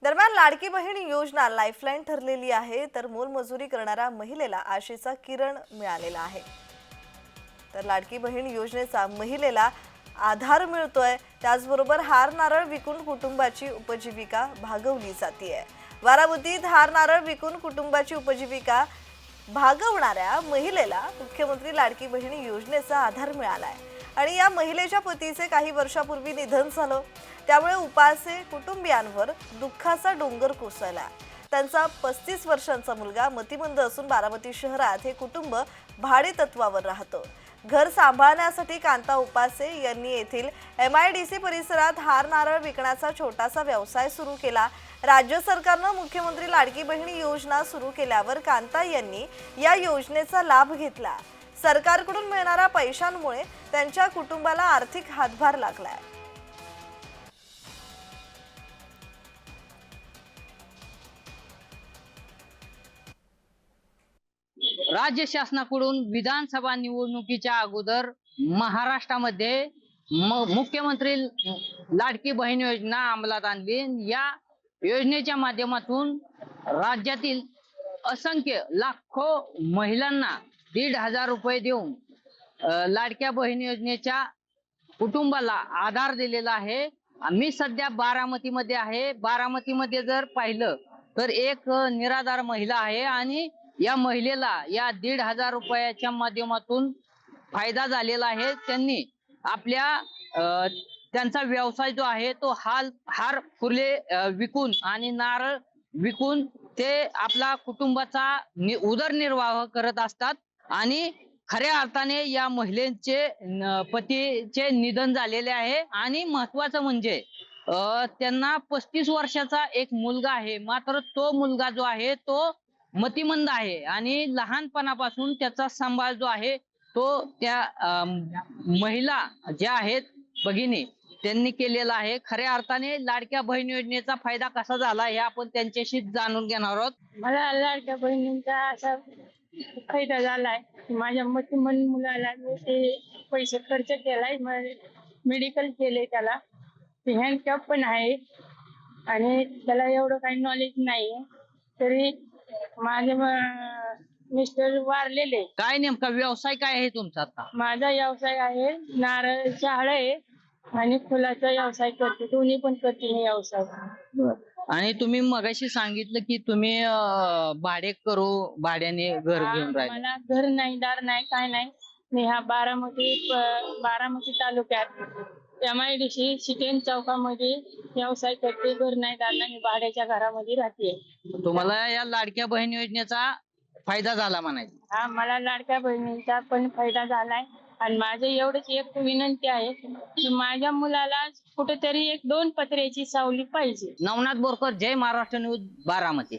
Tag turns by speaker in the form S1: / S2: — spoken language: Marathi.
S1: दरम्यान लाडकी बहीण योजना लाईफलाईन ठरलेली आहे, तर मोलमजुरी करणाऱ्या महिलेला आशेचा किरण मिळालेला आहे। तर लाडकी बहीण योजनेचा महिलेला आधार मिळतोय, त्याचबरोबर हार नारळ विकून कुटुंबाची उपजीविका भागवली जाते। बारामतीत हार नारळ विकून कुटुंबाची उपजीविका भागवणाऱ्या महिलेला मुख्यमंत्री लाडकी बहीण योजनेचा आधार मिळालाय आणि या महिलेच्या पतीचे काही वर्षापूर्वी निधन झालं, त्यामुळे उपासे कुटुंबियांवर दुःखाचा डोंगर कोसळला। त्यांचा 35 वर्षांचा मुलगा मतिमंद असून बारामती शहरात हे कुटुंब भाडे तत्वावर राहतं। घर सांभाळण्यासाठी कांता उपासे यांनी येथील MIDC परिसरात हार नारळ विकण्याचा छोटासा व्यवसाय सुरू केला। राज्य सरकारने मुख्यमंत्री लाडकी बहीण योजना सुरू केल्यावर कांता यांनी या योजनेचा लाभ घेतला। सरकारकडून मिळणाऱ्या पैशांमुळे त्यांच्या कुटुंबाला आर्थिक हातभार लागलाय।
S2: राज्य शासनाकडून विधानसभा निवडणुकीच्या अगोदर महाराष्ट्रामध्ये मुख्यमंत्री लाडकी बहीण योजना अंमलात आणली। या योजनेच्या माध्यमातून राज्यातील असंख्य लाखो महिलांना 1,500 रुपये देऊन लाडक्या बहीण योजनेच्या कुटुंबाला आधार दिलेला आहे। मी सध्या बारामतीमध्ये आहे। बारामतीमध्ये जर पाहिलं तर एक निराधार महिला आहे आणि या महिलेला या 1,500 रुपयाच्या माध्यमातून फायदा झालेला आहे। त्यांनी आपल्या त्यांचा व्यवसाय जो आहे तो हार फुले विकून आणि नारळ विकून ते आपला कुटुंबाचा उदरनिर्वाह करत असतात आणि खऱ्या अर्थाने या महिलेचे पतीचे निधन झालेले आहे आणि महत्त्वाचं म्हणजे त्यांना 35 वर्षाचा एक मुलगा आहे, मात्र तो मुलगा जो आहे तो मतिमंद आहे आणि लहानपणापासून त्याचा सांभाळ जो आहे तो त्या महिला ज्या आहेत भगिनी त्यांनी केलेला आहे। खऱ्या अर्थाने लाडक्या बहीण योजनेचा फायदा कसा झाला हे आपण त्यांच्याशी जाणून घेणार आहोत।
S3: मला लाडक्या बहिणींचा असा फायदा झालाय, माझ्या मतिमंद मुलाला मी ते पैसे खर्च केलाय, मेडिकल केले, त्याला हँडकॅप पण आहे आणि त्याला एवढं काही नॉलेज नाही, तरी माझे मिस्टर वारलेले।
S2: काय नेमका व्यवसाय काय आहे तुमचा? आता
S3: माझा व्यवसाय आहे नारळाची हळद आणि फुलाचा व्यवसाय करते, दोन्ही पण करते मी व्यवसाय।
S2: आणि तुम्ही मगाशी सांगितलं की तुम्ही भाड्याने घर घेऊन राहिले।
S3: मला घर नाही, दार नाही, काय नाही। मी हा बारामती तालुक्यात MIDC शिटेन चौकामध्ये व्यवसाय करते। घर नाही, दार नाही, मी भाड्याच्या घरामध्ये राहते।
S2: तुम्हाला या लाडक्या बहीण योजनेचा फायदा झाला म्हणायचं?
S3: हा, मला लाडक्या बहिणींचा पण फायदा झालाय आणि माझे एवढंच एक विनंती आहे की माझ्या मुलाला कुठेतरी 1-2 पत्र्याची सावली पाहिजे।
S2: नवनाथ बोरकर, जय महाराष्ट्र न्यूज, बारामती।